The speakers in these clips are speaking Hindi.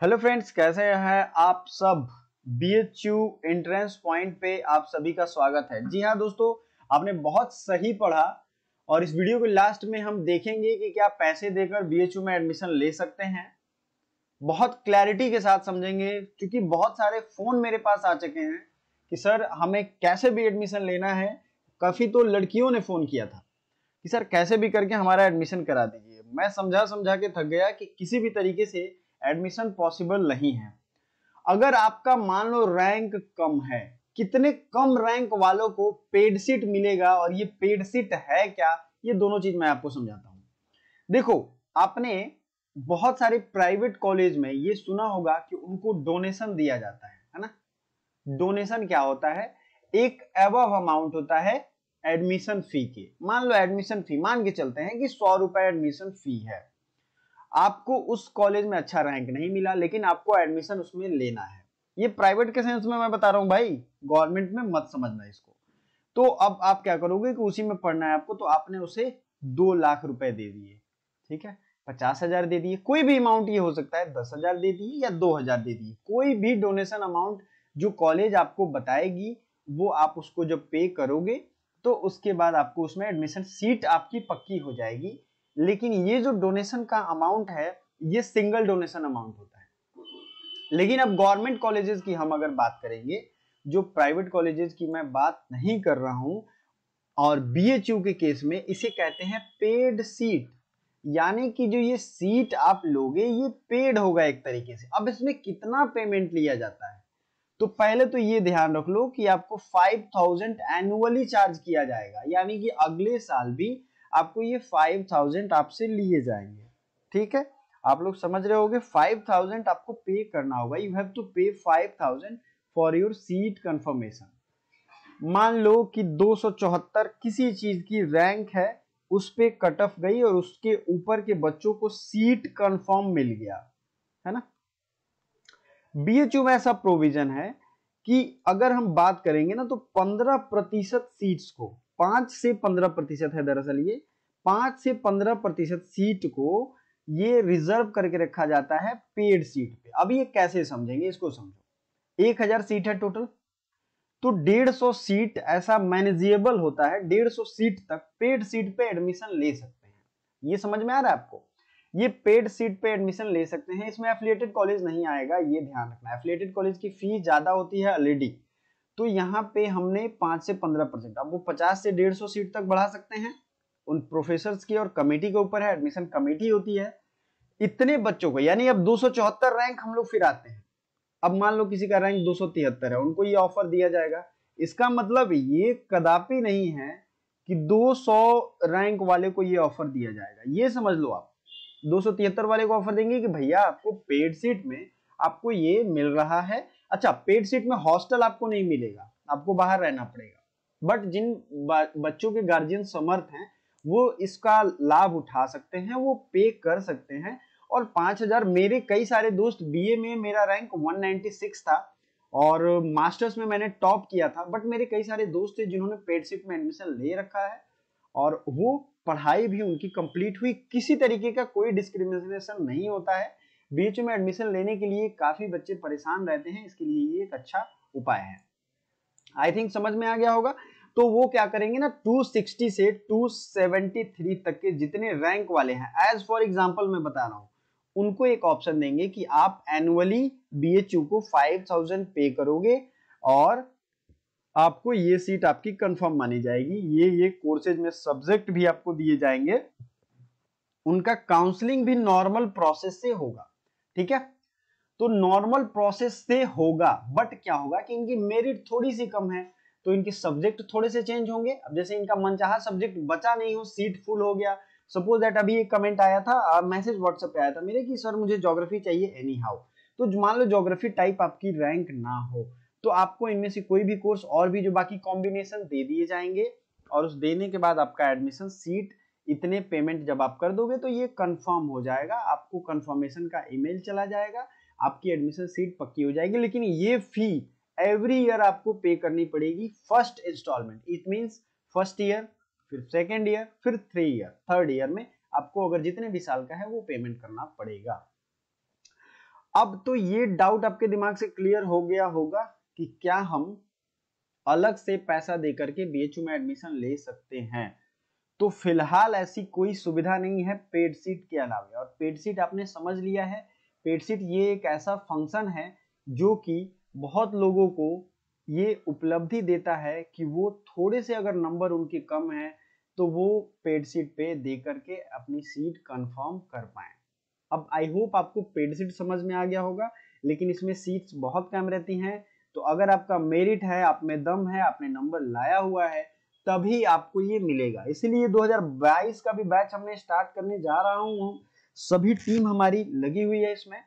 हेलो फ्रेंड्स, कैसे हैं आप सब। BHU एंट्रेंस पॉइंट पे आप सभी का स्वागत है। जी हाँ दोस्तों, आपने बहुत सही पढ़ा और इस वीडियो के लास्ट में हम देखेंगे कि क्या पैसे देकर BHU में एडमिशन ले सकते हैं। बहुत क्लैरिटी के साथ समझेंगे क्योंकि बहुत सारे फोन मेरे पास आ चुके हैं कि सर हमें कैसे भी एडमिशन लेना है। काफी तो लड़कियों ने फोन किया था कि सर कैसे भी करके हमारा एडमिशन करा दीजिए। मैं समझा समझा के थक गया कि किसी भी तरीके से एडमिशन पॉसिबल नहीं है। अगर आपका मान लो रैंक कम है, कितने कम रैंक वालों को पेड सीट मिलेगा और ये पेड सीट है क्या, ये दोनों चीज मैं आपको समझाता हूं। देखो, आपने बहुत सारे प्राइवेट कॉलेज में ये सुना होगा कि उनको डोनेशन दिया जाता है ना। डोनेशन क्या होता है? एक एबव अमाउंट होता है एडमिशन फी के। मान लो एडमिशन फी मान के चलते हैं कि 100 रुपए एडमिशन फी है। आपको उस कॉलेज में अच्छा रैंक नहीं मिला लेकिन आपको एडमिशन उसमें लेना है। ये प्राइवेट के सेंस में मैं बता रहा हूं भाई, गवर्नमेंट में मत समझना इसको। तो अब आप क्या करोगे कि उसी में पढ़ना है आपको, तो आपने उसे 2 लाख रुपए दे दिए। ठीक है, 50,000 दे दिए, कोई भी अमाउंट ये हो सकता है, 10,000 दे दिए या 2,000 दे दिए, कोई भी डोनेशन अमाउंट जो कॉलेज आपको बताएगी वो आप उसको जब पे करोगे तो उसके बाद आपको उसमें एडमिशन सीट आपकी पक्की हो जाएगी। लेकिन ये जो डोनेशन का अमाउंट है ये सिंगल डोनेशन अमाउंट होता है। लेकिन अब गवर्नमेंट कॉलेजेस की हम अगर बात करेंगे, जो प्राइवेट कॉलेजेस की मैं बात नहीं कर रहा हूं, और BHU के केस में इसे कहते हैं पेड सीट। यानी कि जो ये सीट आप लोगे ये पेड होगा एक तरीके से। अब इसमें कितना पेमेंट लिया जाता है, तो पहले तो ये ध्यान रख लो कि आपको 5,000 एनुअली चार्ज किया जाएगा। यानी कि अगले साल भी आपको ये 5,000 आपसे लिए जाएंगे। ठीक है, आप लोग समझ रहे होगे, 5,000 आपको पे करना होगा। यू हैव टू पे 5,000 फॉर योर सीट कंफर्मेशन। मान लो कि 274 किसी चीज की रैंक है, उस पे कट ऑफ गई और उसके ऊपर के बच्चों को सीट कंफर्म मिल गया, है ना। BHU में ऐसा प्रोविजन है कि अगर हम बात करेंगे ना तो 15% सीट्स को, 5 से 15% है दरअसल ये, 5 से 15% सीट को ये रिजर्व करके रखा जाता है पेड सीट पे। अब ये कैसे समझेंगे, इसको समझो। 1,000 सीट है टोटल, तो 150 सीट ऐसा मैनेजेबल होता है, 150 सीट तक पेड सीट पे एडमिशन ले सकते हैं। ये समझ में आ रहा है आपको? ये पेड सीट पे एडमिशन ले सकते हैं, इसमें एफिलिएटेड कॉलेज नहीं आएगा, ये ध्यान रखना। एफिलिएटेड कॉलेज की फी ज्यादा होती है ऑलरेडी, तो यहाँ पे हमने 5 से 15%, अब वो 50 से 150 सीट तक बढ़ा सकते हैं। उन प्रोफेसर्स की और कमेटी के ऊपर है, एडमिशन कमेटी होती है। इतने बच्चों को, यानी अब 274 रैंक हम लोग फिर आते हैं। अब मान लो किसी का रैंक 273 है, उनको ये ऑफर दिया जाएगा। इसका मतलब ये कदापि नहीं है कि 200 रैंक वाले को ये ऑफर दिया जाएगा, ये समझ लो आप। 273 वाले को ऑफर देंगे कि भैया आपको पेड सीट में आपको ये मिल रहा है। अच्छा, पेड सीट में हॉस्टल आपको नहीं मिलेगा, आपको बाहर रहना पड़ेगा। बट जिन बच्चों के गार्जियन समर्थ हैं वो इसका लाभ उठा सकते हैं, वो पे कर सकते हैं। और 5,000, मेरे कई सारे दोस्त, बीए में मेरा रैंक 196 था और मास्टर्स में मैंने टॉप किया था, बट मेरे कई सारे दोस्त थे जिन्होंने पेड सीट में एडमिशन ले रखा है और वो पढ़ाई भी उनकी कंप्लीट हुई। किसी तरीके का कोई डिस्क्रिमिनेशन नहीं होता है। BHU में एडमिशन लेने के लिए काफी बच्चे परेशान रहते हैं, इसके लिए ये एक अच्छा उपाय है। आई थिंक समझ में आ गया होगा। तो वो क्या करेंगे ना, 260 से 273 तक के जितने रैंक वाले हैं, एज फॉर एग्जांपल मैं बता रहा हूं, उनको एक ऑप्शन देंगे कि आप एनुअली BHU को 5,000 पे करोगे और आपको ये सीट आपकी कंफर्म मानी जाएगी। ये कोर्सेज में सब्जेक्ट भी आपको दिए जाएंगे, उनका काउंसलिंग भी नॉर्मल प्रोसेस से होगा। ठीक है, तो नॉर्मल प्रोसेस से होगा, बट क्या होगा कि इनकी मेरिट थोड़ी सी कम है तो इनके सब्जेक्ट थोड़े से चेंज होंगे। अब जैसे इनका मनचाहा सब्जेक्ट बचा नहीं हो, सीट फुल हो गया, सपोज दैट अभी एक कमेंट आया था, मैसेज व्हाट्सएप पे आया था मेरे कि सर मुझे ज्योग्राफी चाहिए एनी हाउ। तो मान लो ज्योग्राफी टाइप आपकी रैंक ना हो तो आपको इनमें से कोई भी कोर्स और भी जो बाकी कॉम्बिनेशन दे दिए जाएंगे और उस देने के बाद आपका एडमिशन सीट इतने पेमेंट जब आप कर दोगे तो ये कंफर्म हो जाएगा, आपको कंफर्मेशन का ईमेल चला जाएगा, आपकी एडमिशन सीट पक्की हो जाएगी। लेकिन ये फी एवरी ईयर आपको पे करनी पड़ेगी, first instalment. It means first year, फिर सेकेंड ईयर, फिर 3 ईयर, थर्ड ईयर में आपको अगर जितने भी साल का है वो पेमेंट करना पड़ेगा। अब तो ये डाउट आपके दिमाग से क्लियर हो गया होगा कि क्या हम अलग से पैसा देकर के बीएचयू में एडमिशन ले सकते हैं। तो फिलहाल ऐसी कोई सुविधा नहीं है पेड सीट के अलावा। और पेड सीट आपने समझ लिया है, पेड सीट ये एक ऐसा फंक्शन है जो कि बहुत लोगों को ये उपलब्धि देता है कि वो थोड़े से अगर नंबर उनके कम है तो वो पेड सीट पे दे करके अपनी सीट कंफर्म कर पाए। अब आई होप आपको पेड सीट समझ में आ गया होगा, लेकिन इसमें सीट्स बहुत कम रहती हैं। तो अगर आपका मेरिट है, आप में दम है, आपने नंबर लाया हुआ है, तभी आपको ये मिलेगा। इसीलिए 2022 का भी बैच हमने स्टार्ट करने जा रहा हूँ। सभी टीम हमारी लगी हुई है इसमें।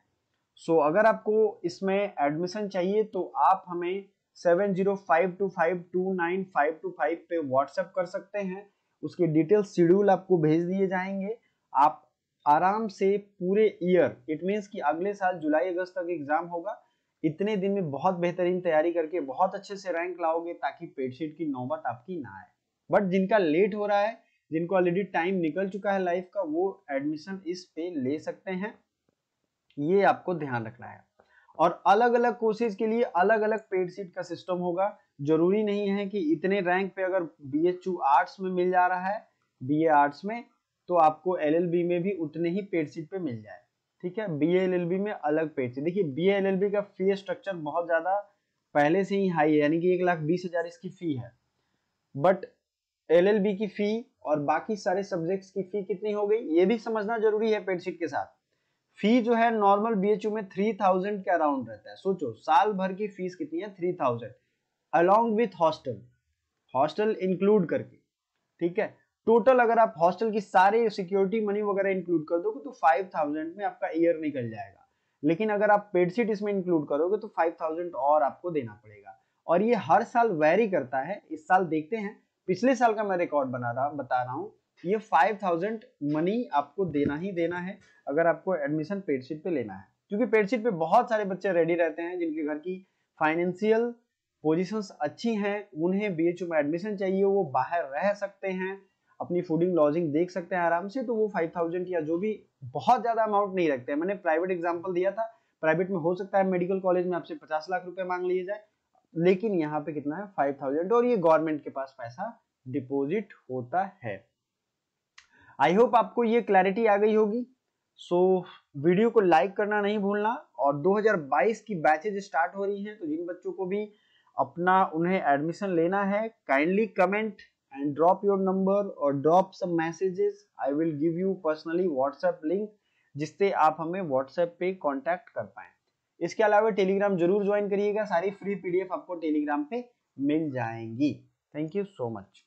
सो अगर आपको इसमें एडमिशन चाहिए तो आप हमें 7052529525 पे व्हाट्सएप कर सकते हैं। उसके डिटेल शेड्यूल आपको भेज दिए जाएंगे। आप आराम से पूरे ईयर, इट मीन्स कि अगले साल जुलाई अगस्त तक एग्जाम होगा, इतने दिन में बहुत बेहतरीन तैयारी करके बहुत अच्छे से रैंक लाओगे ताकि पेड शीट की नौबत आपकी ना आए। बट जिनका लेट हो रहा है, जिनको ऑलरेडी टाइम निकल चुका है लाइफ का, वो एडमिशन इस पे ले सकते हैं, ये आपको ध्यान रखना है। और अलग अलग कोर्सेज के लिए अलग अलग पेड सीट का सिस्टम होगा। जरूरी नहीं है कि इतने रैंक पे अगर बीएचयू आर्ट्स में मिल जा रहा है, बीए आर्ट्स में, तो आपको एलएलबी में भी उतने ही पेड सीट पे मिल जाए। ठीक है, बीए एलएलबी में अलग पेड सीट। देखिए बीए एलएलबी का फी स्ट्रक्चर बहुत ज्यादा पहले से ही हाई है, यानी कि 1,20,000 इसकी फी है। बट एलएलबी की फी और बाकी सारे सब्जेक्ट्स की फी कितनी हो गई, ये भी समझना जरूरी है। पेड सीट के साथ फी जो है नॉर्मल बीएचयू में 3,000 के अराउंड रहता है। सोचो साल भर की फीस कितनी है, 3,000 along with hostel, hostel include करके। ठीक है, टोटल अगर आप हॉस्टल की सारे सिक्योरिटी मनी वगैरह इंक्लूड कर दोगे तो 5,000 में आपका ईयर निकल जाएगा। लेकिन अगर आप पेड सीट इसमें इंक्लूड करोगे तो 5,000 और आपको देना पड़ेगा। और ये हर साल वेरी करता है। इस साल देखते हैं, पिछले साल का मैं रिकॉर्ड बता रहा हूँ। ये 5,000 मनी आपको देना ही देना है अगर आपको एडमिशन पेड सीट पे लेना है, क्योंकि पेड सीट पे बहुत सारे बच्चे रेडी रहते हैं जिनके घर की फाइनेंशियल पोजीशंस अच्छी हैं, उन्हें बीएचयू में एडमिशन चाहिए, वो बाहर रह सकते हैं, अपनी फूडिंग लॉजिंग देख सकते हैं आराम से, तो वो 5,000 या जो भी बहुत ज्यादा अमाउंट नहीं रखते हैं। मैंने प्राइवेट एग्जांपल दिया था, प्राइवेट में हो सकता है मेडिकल कॉलेज में आपसे 50 लाख रुपए मांग लिए जाए, लेकिन यहाँ पे कितना है 5,000, और ये गवर्नमेंट के पास पैसा डिपॉजिट होता है। आई होप आपको ये क्लैरिटी आ गई होगी। सो वीडियो को लाइक करना नहीं भूलना। और 2022 की बैचेज स्टार्ट हो रही हैं, तो जिन बच्चों को भी अपना उन्हें एडमिशन लेना है, kindly comment and drop your number और drop some messages. I will give you personally WhatsApp link, जिससे आप हमें व्हाट्सएप पे कांटेक्ट कर पाए। इसके अलावा टेलीग्राम जरूर ज्वाइन करिएगा, सारी फ्री पीडीएफ आपको टेलीग्राम पे मिल जाएंगी। Thank you so much.